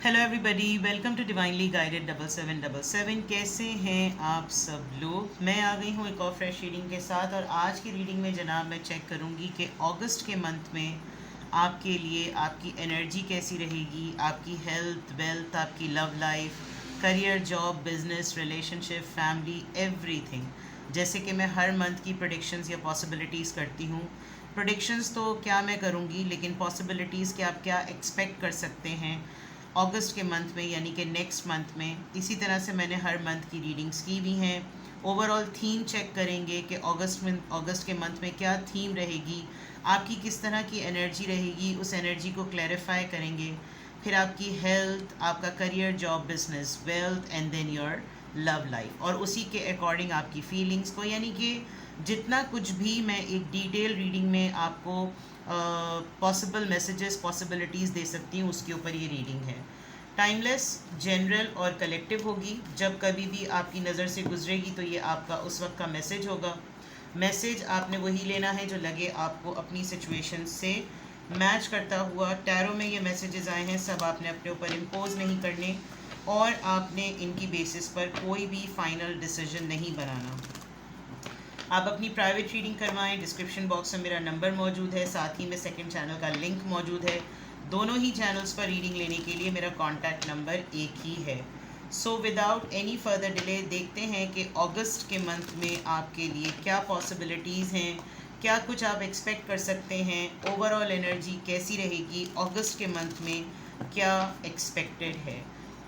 Hello everybody, welcome to divinely guided 7777। कैसे हैं आप सब लोग। मैं आ गई हूँ एक और फ्रेश रीडिंग के साथ। और आज की रीडिंग में जनाब मैं चेक करूँगी कि अगस्त के मंथ में आपके लिए आपकी एनर्जी कैसी रहेगी, आपकी हेल्थ, वेल्थ, आपकी love life, career, job, business, relationship, family, everything. जैसे कि मैं हर मंथ की प्रेडिक्शंस या पॉसिबिलिटीज़ करती हूँ। प्रेडिक्शंस तो क्या मैं करूँगी, लेकिन पॉसिबिलिटीज़ के आप क्या एक्सपेक्ट कर सकते हैं अगस्त के मंथ में, यानी कि नेक्स्ट मंथ में। इसी तरह से मैंने हर मंथ की रीडिंग्स की भी हैं। ओवरऑल थीम चेक करेंगे कि अगस्त के मंथ में क्या थीम रहेगी, आपकी किस तरह की एनर्जी रहेगी, उस एनर्जी को क्लैरिफाई करेंगे। फिर आपकी हेल्थ, आपका career, job, business, wealth and then your love life, और उसी के अकॉर्डिंग आपकी फीलिंग्स को, यानी कि जितना कुछ भी मैं एक डिटेल रीडिंग में आपको पॉसिबल मैसेजेस, पॉसिबिलिटीज़ दे सकती हूँ, उसके ऊपर ये रीडिंग है। टाइमलेस, जनरल और कलेक्टिव होगी। जब कभी भी आपकी नज़र से गुजरेगी तो ये आपका उस वक्त का मैसेज होगा। मैसेज आपने वही लेना है जो लगे आपको अपनी सिचुएशन से मैच करता हुआ। टैरो में ये मैसेजेस आए हैं, सब आपने अपने ऊपर इम्पोज नहीं करने, और आपने इनकी बेसिस पर कोई भी फाइनल डिसीजन नहीं बनाना। आप अपनी प्राइवेट रीडिंग करवाएं। डिस्क्रिप्शन बॉक्स में मेरा नंबर मौजूद है, साथ ही में सेकंड चैनल का लिंक मौजूद है। दोनों ही चैनल्स पर रीडिंग लेने के लिए मेरा कॉन्टैक्ट नंबर एक ही है। So without any further delay देखते हैं कि अगस्त के मंथ में आपके लिए क्या पॉसिबिलिटीज़ हैं, क्या कुछ आप एक्सपेक्ट कर सकते हैं, ओवरऑल एनर्जी कैसी रहेगी अगस्त के मंथ में, क्या एक्सपेक्टेड है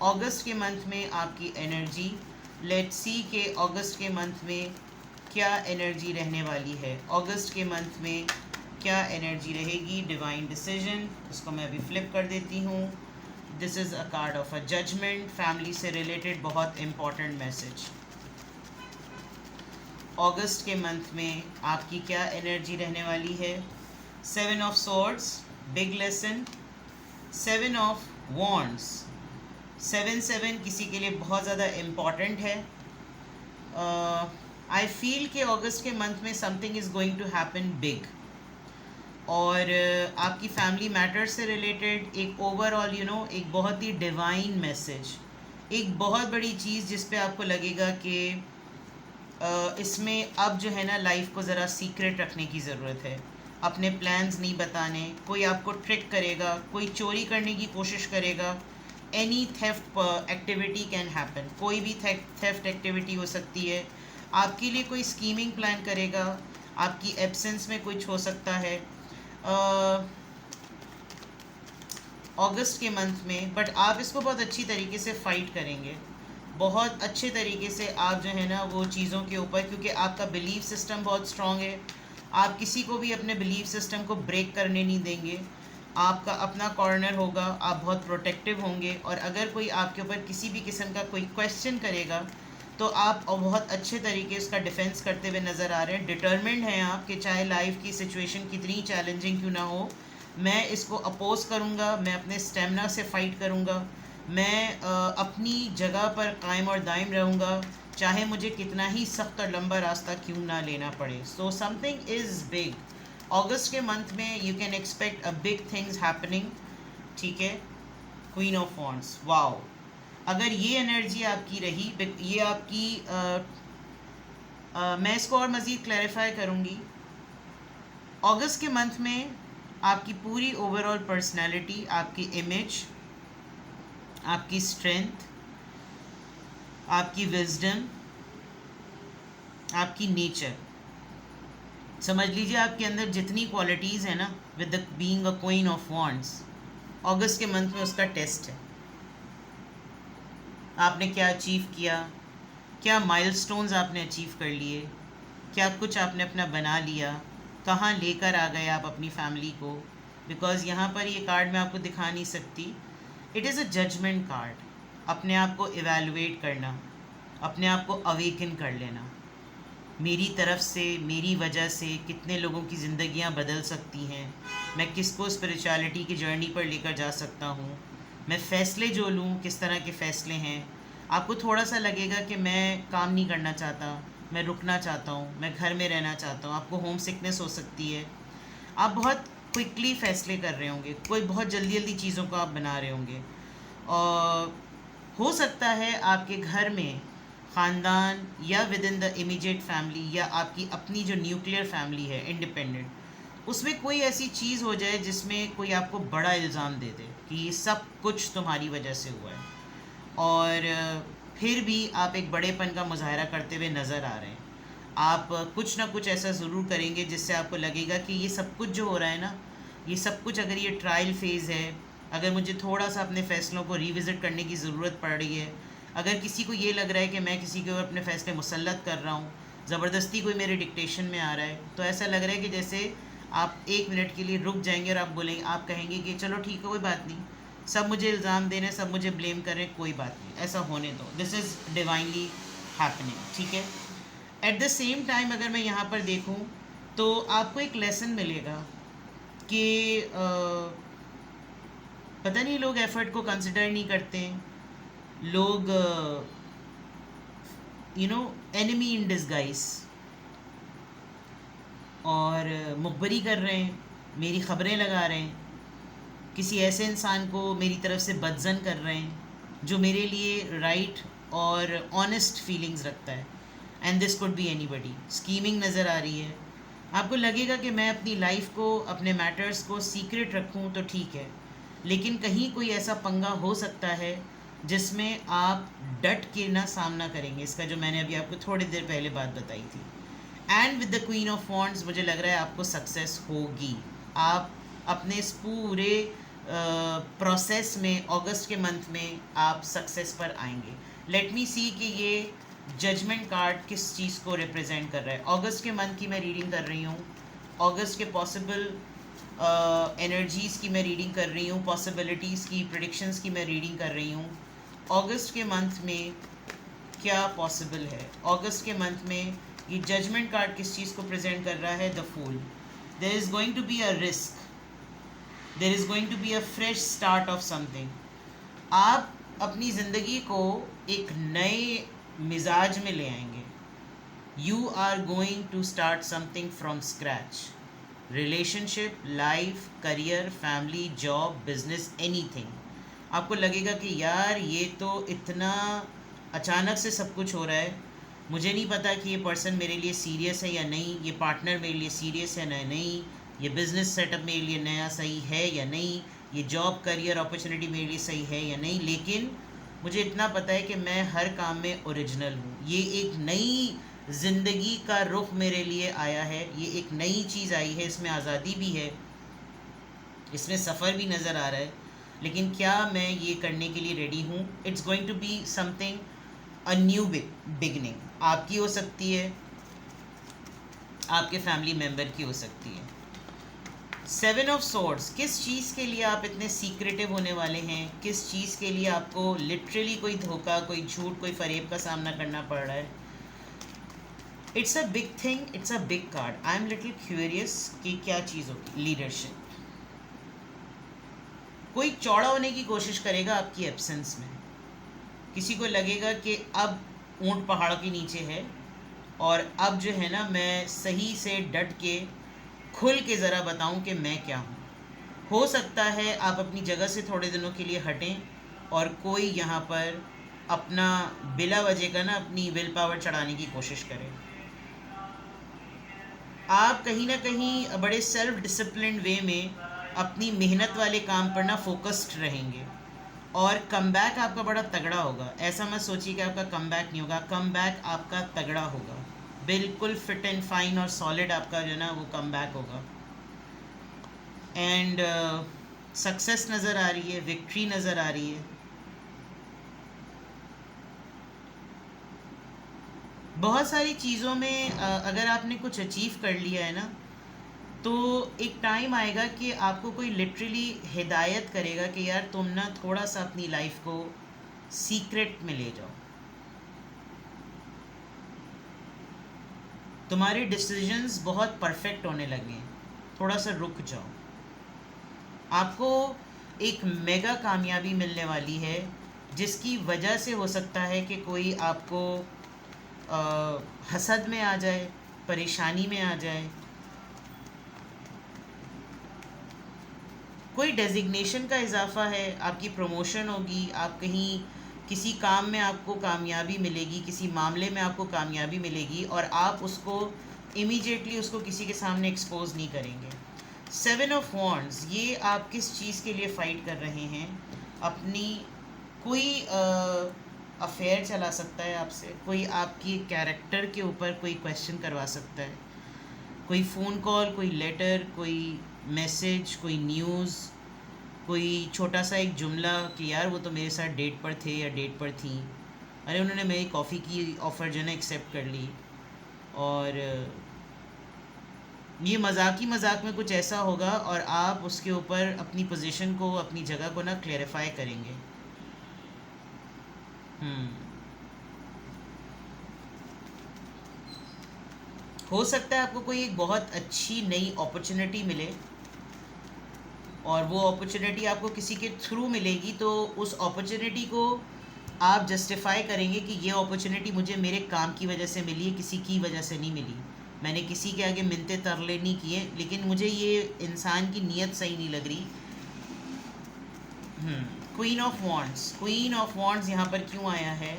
अगस्त के मंथ में आपकी एनर्जी। लेट्स सी के अगस्त के मंथ में क्या एनर्जी रहने वाली है, अगस्त के मंथ में क्या एनर्जी रहेगी। डिवाइन डिसीजन, उसको मैं अभी फ्लिप कर देती हूँ। This is a card of a judgement, family से रिलेटेड बहुत इम्पॉर्टेंट मैसेज। अगस्त के मंथ में आपकी क्या एनर्जी रहने वाली है। 7 of swords, big lesson. 7 of wands, 7 किसी के लिए बहुत ज़्यादा इम्पॉर्टेंट है। आई फील कि अगस्त के मंथ में something is going to happen big, और आपकी फैमिली मैटर्स से रिलेटेड एक ओवरऑल एक बहुत ही डिवाइन मैसेज, एक बहुत बड़ी चीज़ जिस पे आपको लगेगा कि इसमें अब जो है ना लाइफ को ज़रा सीक्रेट रखने की ज़रूरत है, अपने प्लान्स नहीं बताने। कोई आपको ट्रिक करेगा, कोई चोरी करने की कोशिश करेगा। Any theft activity can happen, कोई भी थेफ्ट एक्टिविटी हो सकती है। आपके लिए कोई स्कीमिंग प्लान करेगा, आपकी एब्सेंस में कुछ हो सकता है अगस्त के मंथ में। बट आप इसको बहुत अच्छी तरीके से फ़ाइट करेंगे, बहुत अच्छे तरीके से आप जो है ना वो चीज़ों के ऊपर, क्योंकि आपका बिलीफ सिस्टम बहुत स्ट्रॉन्ग है। आप किसी को भी अपने बिलीफ सिस्टम को ब्रेक करने नहीं देंगे। आपका अपना कॉर्नर होगा, आप बहुत प्रोटेक्टिव होंगे, और अगर कोई आपके ऊपर किसी भी किस्म का कोई क्वेश्चन करेगा तो आप बहुत अच्छे तरीके उसका डिफेंस करते हुए नज़र आ रहे हैं। डिटर्मिन्ड हैं आप कि चाहे लाइफ की सिचुएशन कितनी चैलेंजिंग क्यों ना हो, मैं इसको अपोज करूँगा, मैं अपने स्टेमिना से फ़ाइट करूँगा, मैं अपनी जगह पर कायम और दायम रहूँगा, चाहे मुझे कितना ही सख्त और लंबा रास्ता क्यों ना लेना पड़े। सो समथिंग इज़ बिग अगस्त के मंथ में, you can expect a big things happening. ठीक है, क्वीन ऑफ वॉन्ड्स, वाओ। अगर ये एनर्जी आपकी रही, ये आपकी मैं इसको और मज़ीद क्लैरिफाई करूँगी। अगस्त के मंथ में आपकी पूरी ओवरऑल पर्सनैलिटी, आपकी इमेज, आपकी स्ट्रेंथ, आपकी विजडम, आपकी नेचर, समझ लीजिए आपके अंदर जितनी क्वालिटीज़ हैं ना, with the being a queen of wands, अगस्त के मंथ में उसका टेस्ट है। आपने क्या अचीव किया, क्या माइलस्टोन्स आपने अचीव कर लिए, क्या कुछ आपने अपना बना लिया, कहाँ लेकर आ गए आप अपनी फैमिली को। बिकॉज़ यहाँ पर ये कार्ड मैं आपको दिखा नहीं सकती, it is a judgement card. अपने आप को इवैल्यूएट करना, अपने आप को अवेकन कर लेना। मेरी तरफ से, मेरी वजह से कितने लोगों की ज़िंदगियाँ बदल सकती हैं, मैं किसको स्पिरिचुअलिटी की जर्नी पर लेकर जा सकता हूँ, मैं फ़ैसले जो लूँ किस तरह के फ़ैसले हैं। आपको थोड़ा सा लगेगा कि मैं काम नहीं करना चाहता, मैं रुकना चाहता हूँ, मैं घर में रहना चाहता हूँ। आपको होम सिकनेस हो सकती है, आप बहुत क्विकली फ़ैसले कर रहे होंगे, कोई बहुत जल्दी जल्दी चीज़ों को आप बना रहे होंगे। और हो सकता है आपके घर में ख़ानदान या with in the immediate family या आपकी अपनी जो न्यूक्लियर फैमिली है इंडिपेंडेंट, उसमें कोई ऐसी चीज़ हो जाए जिसमें कोई आपको बड़ा इल्ज़ाम दे दे कि ये सब कुछ तुम्हारी वजह से हुआ है, और फिर भी आप एक बड़ेपन का मुजाहरा करते हुए नज़र आ रहे हैं। आप कुछ ना कुछ ऐसा ज़रूर करेंगे जिससे आपको लगेगा कि ये सब कुछ जो हो रहा है ना, ये सब कुछ अगर ये ट्रायल फेज़ है, अगर मुझे थोड़ा सा अपने फ़ैसलों को रिविज़िट करने की ज़रूरत पड़ रही है, अगर किसी को ये लग रहा है कि मैं किसी के ऊपर अपने फ़ैसले मुसल्लत कर रहा हूँ, ज़बरदस्ती कोई मेरे डिक्टेशन में आ रहा है, तो ऐसा लग रहा है कि जैसे आप 1 मिनट के लिए रुक जाएंगे और आप बोलेंगे, आप कहेंगे कि चलो ठीक है, कोई बात नहीं, सब मुझे इल्ज़ाम दे रहे हैं, सब मुझे ब्लेम कर रहे हैं, कोई बात नहीं, ऐसा होने दो, दिस इज़ डिवाइनली हैपनिंग, ठीक है। एट द सेम टाइम अगर मैं यहाँ पर देखूँ तो आपको एक लेसन मिलेगा कि पता नहीं लोग एफ़र्ट को कंसिडर नहीं करते हैं, लोग एनिमी इन डिस्गाइज और मुखबरी कर रहे हैं, मेरी ख़बरें लगा रहे हैं, किसी ऐसे इंसान को मेरी तरफ से बदजन कर रहे हैं जो मेरे लिए राइट और ऑनेस्ट फीलिंग्स रखता है। And this could be anybody. Scheming नज़र आ रही है। आपको लगेगा कि मैं अपनी लाइफ को, अपने मैटर्स को सीक्रेट रखूं तो ठीक है, लेकिन कहीं कोई ऐसा पंगा हो सकता है जिसमें आप डट के ना सामना करेंगे, इसका जो मैंने अभी आपको थोड़ी देर पहले बात बताई थी। And with the queen of wands मुझे लग रहा है आपको सक्सेस होगी। आप अपने इस पूरे प्रोसेस में अगस्त के मंथ में आप सक्सेस पर आएंगे। लेट मी सी कि ये जजमेंट कार्ड किस चीज़ को रिप्रेजेंट कर रहा है। अगस्त के मंथ की मैं रीडिंग कर रही हूँ, अगस्त के पॉसिबल एनर्जीज़ की मैं रीडिंग कर रही हूँ, पॉसिबिलिटीज़ की, प्रेडिक्शंस की मैं रीडिंग कर रही हूँ। अगस्त के मंथ में क्या पॉसिबल है, अगस्त के मंथ में ये जजमेंट कार्ड किस चीज़ को प्रेजेंट कर रहा है? The fool. There is going to be a risk, there is going to be a fresh start of something. आप अपनी ज़िंदगी को एक नए मिजाज में ले आएंगे। You are going to start something from scratch. Relationship, life, career, family, job, business, anything. आपको लगेगा कि यार ये तो इतना अचानक से सब कुछ हो रहा है, मुझे नहीं पता कि ये पर्सन मेरे लिए सीरियस है या नहीं, ये पार्टनर मेरे लिए सीरियस है या नहीं, ये बिज़नेस सेटअप मेरे लिए नया सही है या नहीं, ये जॉब करियर अपॉर्चुनिटी मेरे लिए सही है या नहीं, लेकिन मुझे इतना पता है कि मैं हर काम में ओरिजिनल हूँ। ये एक नई ज़िंदगी का रुख मेरे लिए आया है, ये एक नई चीज़ आई है, इसमें आज़ादी भी है, इसमें सफ़र भी नज़र आ रहा है, लेकिन क्या मैं ये करने के लिए रेडी हूँ? It's going to be something, a new beginning. आपकी हो सकती है, आपके फैमिली मेम्बर की हो सकती है। 7 ऑफ सोर्ड्स, किस चीज़ के लिए आप इतने सीक्रेटिव होने वाले हैं? किस चीज़ के लिए आपको लिटरली कोई धोखा, कोई झूठ, कोई फरेब का सामना करना पड़ रहा है? It's a big thing, it's a big card. I am little curious कि क्या चीज़ होगी। लीडरशिप, कोई चौड़ा होने की कोशिश करेगा आपकी एब्सेंस में। किसी को लगेगा कि अब ऊंट पहाड़ के नीचे है और अब जो है ना, मैं सही से डट के खुल के ज़रा बताऊं कि मैं क्या हूं। हो सकता है आप अपनी जगह से थोड़े दिनों के लिए हटें और कोई यहाँ पर अपना बिला वजह का ना अपनी विल पावर चढ़ाने की कोशिश करे। आप कहीं ना कहीं बड़े सेल्फ डिसिप्लिन वे में अपनी मेहनत वाले काम पर ना फोकस्ड रहेंगे और कम बैक आपका बड़ा तगड़ा होगा। ऐसा मत सोचिए कि आपका कम बैक नहीं होगा, कम बैक आपका तगड़ा होगा, बिल्कुल फिट एंड फाइन और सॉलिड आपका जो ना वो कम बैक होगा। एंड सक्सेस नज़र आ रही है, विक्ट्री नज़र आ रही है। बहुत सारी चीज़ों में अगर आपने कुछ अचीव कर लिया है ना, तो एक टाइम आएगा कि आपको कोई लिटरली हिदायत करेगा कि यार तुम ना थोड़ा सा अपनी लाइफ को सीक्रेट में ले जाओ, तुम्हारे डिसीजंस बहुत परफेक्ट होने लगे हैं, थोड़ा सा रुक जाओ। आपको एक मेगा कामयाबी मिलने वाली है जिसकी वजह से हो सकता है कि कोई आपको हसद में आ जाए, परेशानी में आ जाए, कोई डेजिग्नेशन का इजाफा है, आपकी प्रमोशन होगी, आप कहीं किसी काम में आपको कामयाबी मिलेगी, किसी मामले में आपको कामयाबी मिलेगी और आप उसको इमीडिएटली उसको किसी के सामने एक्सपोज नहीं करेंगे। 7 ऑफ वॉन्ड्स, ये आप किस चीज़ के लिए फ़ाइट कर रहे हैं? अपनी कोई अफेयर चला सकता है आपसे, कोई आपकी कैरेक्टर के ऊपर कोई क्वेश्चन करवा सकता है, कोई फ़ोन कॉल, कोई लेटर, कोई मैसेज, कोई न्यूज़, कोई छोटा सा एक जुमला कि यार वो तो मेरे साथ डेट पर थे या डेट पर थी, अरे उन्होंने मेरी कॉफ़ी की ऑफ़र जो है ना एक्सेप्ट कर ली, और ये मजाक में कुछ ऐसा होगा और आप उसके ऊपर अपनी पोजीशन को, अपनी जगह को ना क्लेरिफाई करेंगे। हो सकता है आपको कोई एक बहुत अच्छी नई अपॉर्चुनिटी मिले और वो अपॉर्चुनिटी आपको किसी के थ्रू मिलेगी, तो उस अपॉर्चुनिटी को आप जस्टिफाई करेंगे कि ये अपॉर्चुनिटी मुझे मेरे काम की वजह से मिली है, किसी की वजह से नहीं मिली। मैंने किसी के आगे मिन्नते तरले नहीं किए, लेकिन मुझे ये इंसान की नीयत सही नहीं लग रही। Queen of wands, queen of wands यहाँ पर क्यों आया है?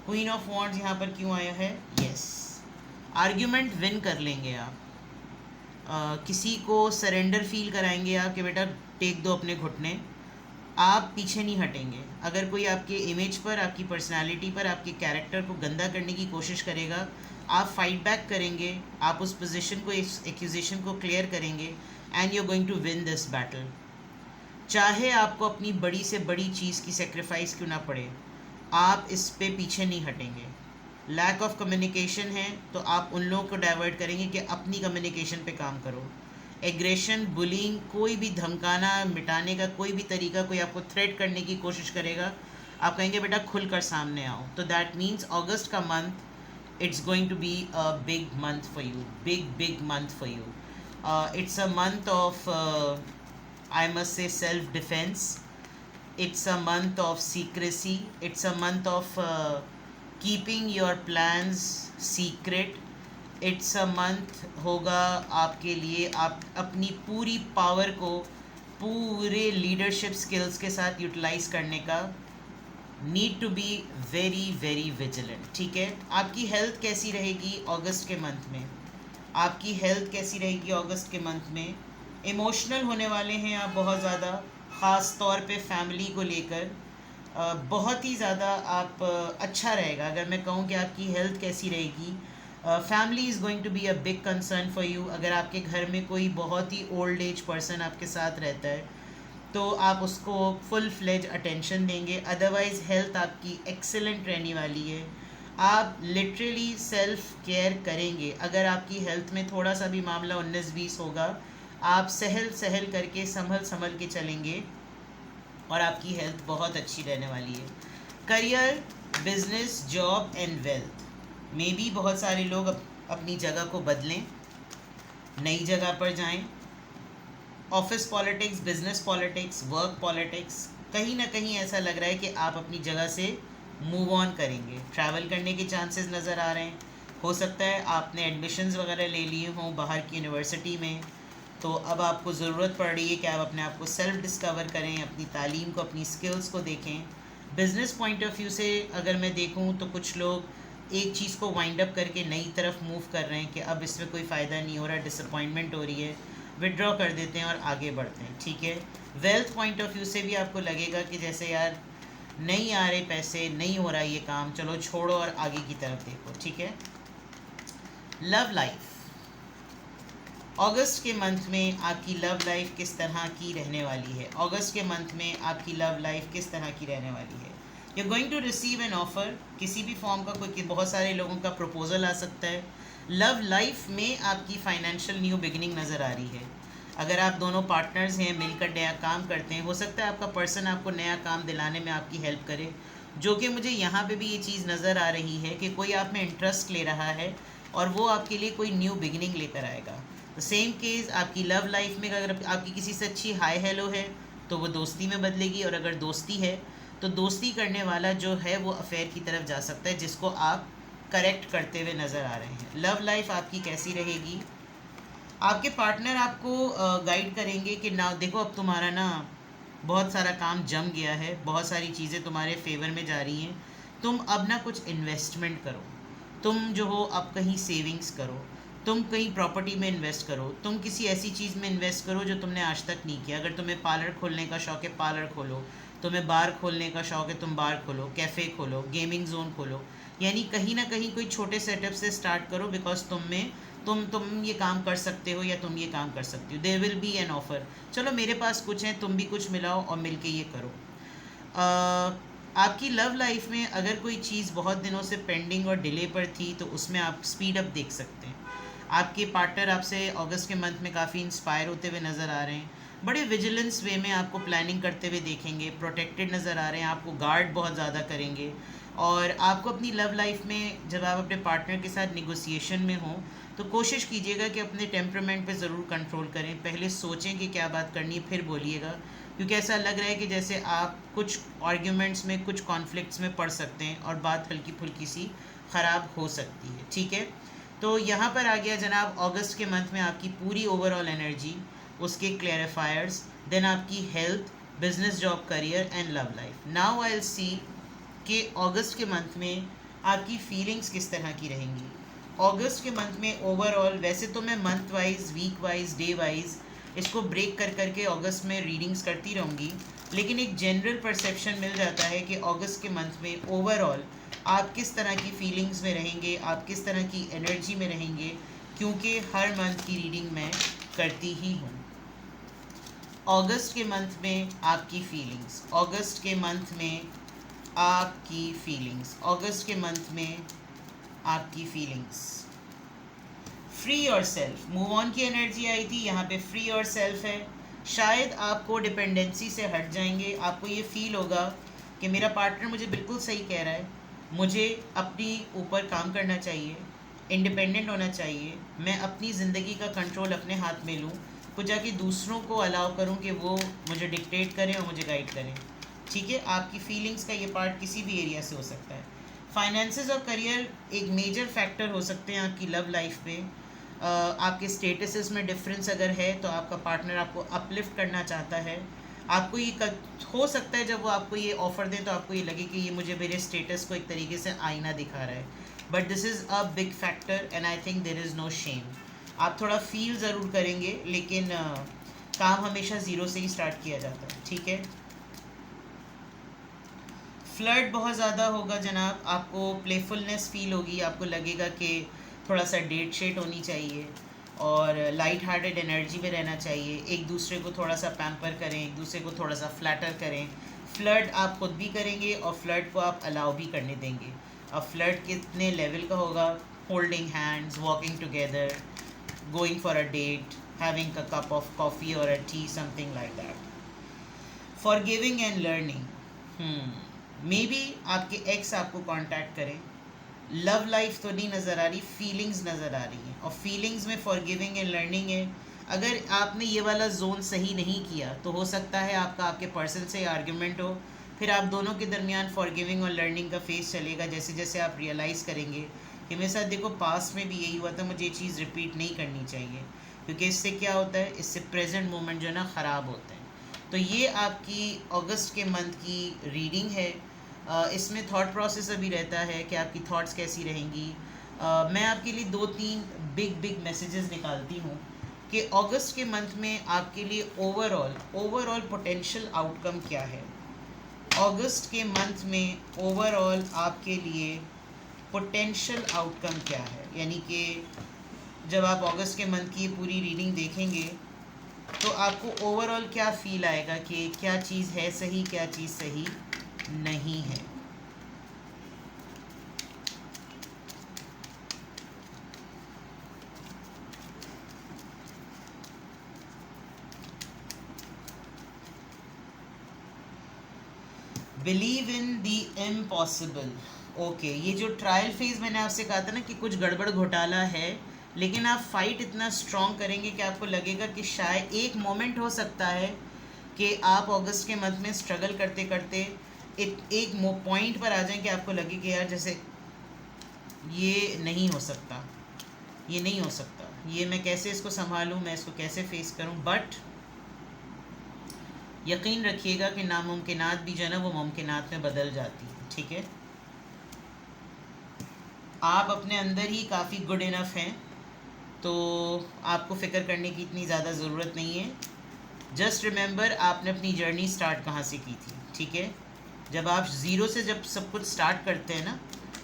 क्वीन ऑफ वॉन्ड्स यहाँ पर क्यों आया है? यस, आर्ग्यूमेंट विन कर लेंगे आप। किसी को सरेंडर फील कराएंगे आप कि बेटा टेक दो अपने घुटने, आप पीछे नहीं हटेंगे। अगर कोई आपके इमेज पर, आपकी पर्सनालिटी पर, आपके कैरेक्टर को गंदा करने की कोशिश करेगा, आप फाइट बैक करेंगे, आप उस पोजीशन को, इस एक्यूजेशन को क्लियर करेंगे and you are going to win this battle. चाहे आपको अपनी बड़ी से बड़ी चीज़ की सेक्रीफाइस क्यों ना पड़े, आप इस पे पीछे नहीं हटेंगे। लैक ऑफ कम्युनिकेशन है तो आप उन लोगों को डाइवर्ट करेंगे कि अपनी कम्युनिकेशन पे काम करो। एग्रेशन, बुलिंग, कोई भी धमकाना, मिटाने का कोई भी तरीका, कोई आपको थ्रेट करने की कोशिश करेगा, आप कहेंगे बेटा खुलकर सामने आओ। तो दैट मीन्स अगस्त का month, it's going to be a big month for you, big month for you. It's a month of I must say self-defense. It's a month of secrecy. It's a month of keeping your plans secret. It's a month होगा आपके लिए, आप अपनी पूरी power को पूरे leadership skills के साथ यूटिलाइज करने का। Need to be very very vigilant. ठीक है, आपकी हेल्थ कैसी रहेगी अगस्त के मंथ में? आपकी हेल्थ कैसी रहेगी अगस्त के मंथ में? इमोशनल होने वाले हैं आप बहुत ज़्यादा, ख़ास तौर पे फैमिली को लेकर बहुत ही ज़्यादा आप अच्छा रहेगा। अगर मैं कहूँ कि आपकी हेल्थ कैसी रहेगी, family is going to be a big concern for you. अगर आपके घर में कोई बहुत ही ओल्ड एज पर्सन आपके साथ रहता है तो आप उसको फुल फ्लेज अटेंशन देंगे। अदरवाइज़ हेल्थ आपकी एक्सेलेंट रहने वाली है। आप लिटरली सेल्फ केयर करेंगे। अगर आपकी हेल्थ में थोड़ा सा भी मामला 19-20 होगा, आप सहल करके संभल के चलेंगे और आपकी हेल्थ बहुत अच्छी रहने वाली है। Career, business, job and wealth में भी बहुत सारे लोग अपनी जगह को बदलें, नई जगह पर जाएं। Office politics, business politics, work politics, कहीं ना कहीं ऐसा लग रहा है कि आप अपनी जगह से मूव ऑन करेंगे। ट्रैवल करने के चांसेस नज़र आ रहे हैं। हो सकता है आपने एडमिशन्स वगैरह ले लिए हों बाहर की यूनिवर्सिटी में, तो अब आपको ज़रूरत पड़ रही है कि आप अपने आप को सेल्फ डिस्कवर करें, अपनी तालीम को, अपनी स्किल्स को देखें। बिज़नेस पॉइंट ऑफ व्यू से अगर मैं देखूं तो कुछ लोग एक चीज़ को वाइंड अप करके नई तरफ मूव कर रहे हैं कि अब इसमें कोई फ़ायदा नहीं हो रहा, डिसअपॉइंटमेंट हो रही है, विड्रॉ कर देते हैं और आगे बढ़ते हैं। ठीक है, वेल्थ पॉइंट ऑफ व्यू से भी आपको लगेगा कि जैसे यार नहीं आ रहे पैसे, नहीं हो रहा ये काम, चलो छोड़ो और आगे की तरफ देखो। ठीक है, लव लाइफ, अगस्त के मंथ में आपकी लव लाइफ किस तरह की रहने वाली है? अगस्त के मंथ में आपकी लव लाइफ किस तरह की रहने वाली है? You are going to receive an offer, किसी भी फॉर्म का, कोई बहुत सारे लोगों का प्रपोजल आ सकता है। लव लाइफ में आपकी फाइनेंशियल न्यू बिगिनिंग नज़र आ रही है। अगर आप दोनों पार्टनर्स हैं, मिलकर नया काम करते हैं, हो सकता है आपका पर्सन आपको नया काम दिलाने में आपकी हेल्प करे, जो कि मुझे यहाँ पे भी ये चीज़ नज़र आ रही है कि कोई आप में इंटरेस्ट ले रहा है और वो आपके लिए कोई न्यू बिगिनिंग लेकर आएगा। सेम केस आपकी लव लाइफ में अगर आपकी किसी से अच्छी हाई हेलो है तो वो दोस्ती में बदलेगी, और अगर दोस्ती है तो दोस्ती करने वाला जो है वो अफेयर की तरफ जा सकता है, जिसको आप करेक्ट करते हुए नज़र आ रहे हैं। लव लाइफ आपकी कैसी रहेगी? आपके पार्टनर आपको गाइड करेंगे कि ना देखो अब तुम्हारा ना बहुत सारा काम जम गया है, बहुत सारी चीज़ें तुम्हारे फेवर में जा रही हैं, तुम अब ना कुछ इन्वेस्टमेंट करो, तुम जो हो अब कहीं सेविंग्स करो, तुम कहीं प्रॉपर्टी में इन्वेस्ट करो, तुम किसी ऐसी चीज़ में इन्वेस्ट करो जो तुमने आज तक नहीं किया। अगर तुम्हें पार्लर खोलने का शौक है पार्लर खोलो, तुम्हें बार खोलने का शौक है तुम बार खोलो, कैफ़े खोलो, गेमिंग जोन खोलो, यानी कहीं ना कहीं कोई छोटे सेटअप से स्टार्ट करो, बिकॉज तुम ये काम कर सकते हो या तुम ये काम कर सकती हो, there will be an offer, चलो मेरे पास कुछ है तुम भी कुछ मिलाओ और मिलके ये करो। आपकी लव लाइफ में अगर कोई चीज़ बहुत दिनों से पेंडिंग और डिले पर थी तो उसमें आप स्पीड अप देख सकते हैं। आपके पार्टनर आपसे अगस्त के मंथ में काफ़ी इंस्पायर होते हुए नज़र आ रहे हैं, बड़े विजिलेंस वे में आपको प्लानिंग करते हुए देखेंगे, प्रोटेक्टेड नज़र आ रहे हैं, आपको गार्ड बहुत ज़्यादा करेंगे। और आपको अपनी लव लाइफ में जब आप अपने पार्टनर के साथ निगोसिएशन में हो तो कोशिश कीजिएगा कि अपने टेम्परामेंट पे ज़रूर कंट्रोल करें, पहले सोचें कि क्या बात करनी है फिर बोलिएगा, क्योंकि ऐसा लग रहा है कि जैसे आप कुछ आर्ग्यूमेंट्स में कुछ कॉन्फ्लिक्ट्स में पड़ सकते हैं और बात हल्की फुल्की सी ख़राब हो सकती है। ठीक है, तो यहाँ पर आ गया जनाब अगस्त के मंथ में आपकी पूरी ओवरऑल एनर्जी, उसके क्लैरिफायर्स, देन आपकी health, business, job, career and love life. Now I will see कि अगस्त के मंथ में आपकी फीलिंग्स किस तरह की रहेंगी। अगस्त के मंथ में ओवरऑल, वैसे तो मैं month wise, week wise, day wise इसको ब्रेक कर करके अगस्त में रीडिंग्स करती रहूँगी, लेकिन एक जनरल परसेप्शन मिल जाता है कि अगस्त के मंथ में ओवरऑल आप किस तरह की फीलिंग्स में रहेंगे, आप किस तरह की एनर्जी में रहेंगे, क्योंकि हर मंथ की रीडिंग मैं करती ही हूँ। अगस्त के मंथ में आपकी फीलिंग्स, अगस्त के मंथ में आपकी फीलिंग्स, अगस्त के मंथ में आपकी feelings. Free your self, move on की एनर्जी आई थी, यहाँ पे फ्री योर सेल्फ है। शायद आपको डिपेंडेंसी से हट जाएंगे, आपको ये फील होगा कि मेरा पार्टनर मुझे बिल्कुल सही कह रहा है, मुझे अपनी ऊपर काम करना चाहिए, इंडिपेंडेंट होना चाहिए, मैं अपनी ज़िंदगी का कंट्रोल अपने हाथ में लूँ, कुछ जाके दूसरों को अलाउ करूँ कि वो मुझे डिक्टेट करें और मुझे गाइड करें। ठीक है, आपकी फीलिंग्स का ये पार्ट किसी भी एरिया से हो सकता है। फाइनेंसेस और करियर एक मेजर फैक्टर हो सकते हैं आपकी लव लाइफ में। आपके स्टेटसेस में डिफरेंस अगर है तो आपका पार्टनर आपको अपलिफ्ट करना चाहता है, आपको ये हो सकता है जब वो आपको ये ऑफ़र दें तो आपको ये लगे कि ये मुझे मेरे स्टेटस को एक तरीके से आईना दिखा रहा है, but this is a big factor and I think there is no shame. आप थोड़ा फील ज़रूर करेंगे, लेकिन काम हमेशा ज़ीरो से ही स्टार्ट किया जाता है। ठीक है, फ्लर्ट बहुत ज़्यादा होगा जनाब, आपको प्लेफुलनेस फील होगी, आपको लगेगा कि थोड़ा सा डेट शेट होनी चाहिए और लाइट हार्टेड एनर्जी में रहना चाहिए, एक दूसरे को थोड़ा सा पैम्पर करें, एक दूसरे को थोड़ा सा फ्लैटर करें। फ्लर्ट आप खुद भी करेंगे और फ्लर्ट को आप अलाउ भी करने देंगे। अब फ्लर्ट कितने लेवल का होगा? Holding hands, walking together, going for a date, having a cup of coffee और a tea, something like that. Forgiving and learning, maybe आपके एक्स आपको कांटेक्ट करें। लव लाइफ तो नहीं नज़र आ रही, फीलिंग्स नज़र आ रही हैं, और फीलिंग्स में फॉरगिविंग एंड लर्निंग है। अगर आपने ये वाला जोन सही नहीं किया तो हो सकता है आपका आपके पर्सन से आर्ग्यूमेंट हो, फिर आप दोनों के दरमियान फॉरगिविंग और लर्निंग का फेस चलेगा, जैसे जैसे आप रियलाइज़ करेंगे कि मेरे साथ देखो पास्ट में भी यही हुआ था, मुझे ये चीज़ रिपीट नहीं करनी चाहिए, क्योंकि इससे क्या होता है, इससे प्रेजेंट मोमेंट जो है ना ख़राब होते हैं। तो ये आपकी अगस्त के मंथ की रीडिंग है। इसमें थॉट प्रोसेस अभी रहता है कि आपकी थॉट्स कैसी रहेंगी। मैं आपके लिए 2-3 बिग मैसेजेस निकालती हूँ कि अगस्त के मंथ में आपके लिए ओवरऑल पोटेंशियल आउटकम क्या है। अगस्त के मंथ में ओवरऑल आपके लिए पोटेंशियल आउटकम क्या है, यानी कि जब आप अगस्त के मंथ की पूरी रीडिंग देखेंगे तो आपको ओवरऑल क्या फील आएगा कि क्या चीज़ है सही, क्या चीज़ सही नहीं है। Believe in the impossible. Okay, ये जो ट्रायल फेज मैंने आपसे कहा था ना कि कुछ गड़बड़ घोटाला है, लेकिन आप फाइट इतना स्ट्रॉन्ग करेंगे कि आपको लगेगा कि शायद एक मोमेंट हो सकता है कि आप अगस्त के मंथ में स्ट्रगल करते करते एक पॉइंट पर आ जाएं कि आपको लगे कि यार जैसे ये नहीं हो सकता, ये नहीं हो सकता, ये मैं कैसे इसको संभालूं, मैं इसको कैसे फेस करूं, बट यकीन रखिएगा कि नामुमकिनात भी जो है ना वो मुमकिनात में बदल जाती है, ठीक है। आप अपने अंदर ही काफ़ी गुड इनफ हैं, तो आपको फ़िक्र करने की इतनी ज़्यादा ज़रूरत नहीं है। जस्ट रिमेंबर आपने अपनी जर्नी स्टार्ट कहाँ से की थी, ठीक है। जब आप ज़ीरो से जब सब कुछ स्टार्ट करते हैं ना,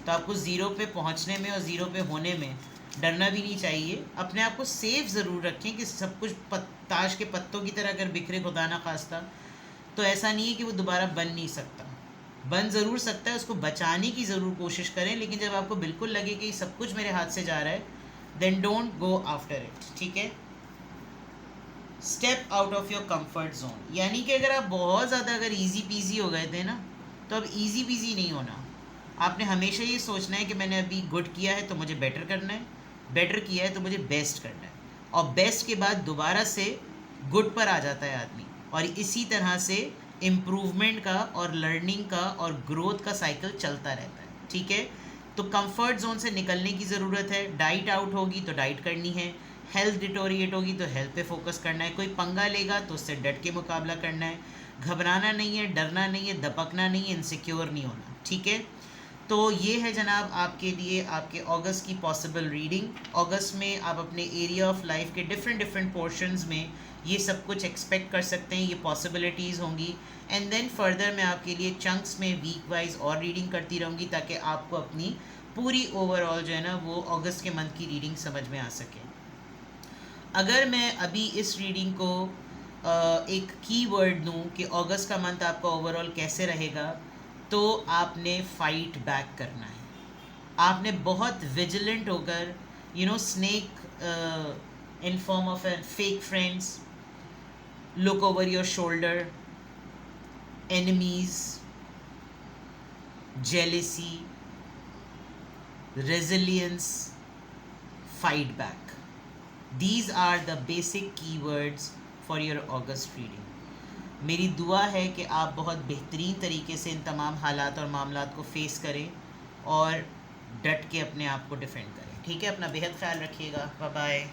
तो आपको ज़ीरो पे पहुँचने में और ज़ीरो पे होने में डरना भी नहीं चाहिए। अपने आप को सेफ ज़रूर रखें कि सब कुछ ताश के पत्तों की तरह अगर बिखरे खुदा ना खास्ता, तो ऐसा नहीं है कि वो दोबारा बन नहीं सकता, बन ज़रूर सकता है। उसको बचाने की ज़रूर कोशिश करें, लेकिन जब आपको बिल्कुल लगे कि सब कुछ मेरे हाथ से जा रहा है, then don't go after it, ठीक है। Step out of your comfort zone, यानी कि अगर आप बहुत ज़्यादा अगर ईजी पीजी हो गए थे ना, तो अब ईजी पीजी नहीं होना। आपने हमेशा ये सोचना है कि मैंने अभी गुड किया है तो मुझे बेटर करना है, बेटर किया है तो मुझे बेस्ट करना है, और बेस्ट के बाद दोबारा से गुड पर आ जाता है आदमी, और इसी तरह से इम्प्रूवमेंट का और लर्निंग का और ग्रोथ का साइकिल चलता रहता है, ठीक है। तो कंफर्ट जोन से निकलने की ज़रूरत है। डाइट आउट होगी तो डाइट करनी है, हेल्थ डिटोरिएट होगी तो हेल्थ पे फोकस करना है, कोई पंगा लेगा तो उससे डट के मुकाबला करना है, घबराना नहीं है, डरना नहीं है, दपकना नहीं है, इनसिक्योर नहीं होना, ठीक है। तो ये है जनाब आपके लिए आपके अगस्त की पॉसिबल रीडिंग। अगस्त में आप अपने एरिया ऑफ लाइफ के डिफरेंट पोर्शंस में ये सब कुछ एक्सपेक्ट कर सकते हैं, ये पॉसिबिलिटीज़ होंगी। एंड देन फर्दर मैं आपके लिए चंक्स में वीक वाइज और रीडिंग करती रहूँगी, ताकि आपको अपनी पूरी ओवरऑल जो है ना वो अगस्त के मंथ की रीडिंग समझ में आ सके। अगर मैं अभी इस रीडिंग को एक की वर्ड दूँ कि अगस्त का मंथ आपका ओवरऑल कैसे रहेगा, तो आपने फाइट बैक करना है। आपने बहुत विजिलेंट होकर, snake in form of A fake friends, look over your shoulder, enemies, jealousy, resilience, fight back. These are the basic keywords for your August reading. मेरी दुआ है कि आप बहुत बेहतरीन तरीके से इन तमाम हालात और मामलात को फेस करें और डट के अपने आप को डिफेंड करें, ठीक है। अपना बेहद ख्याल रखिएगा। Bye bye.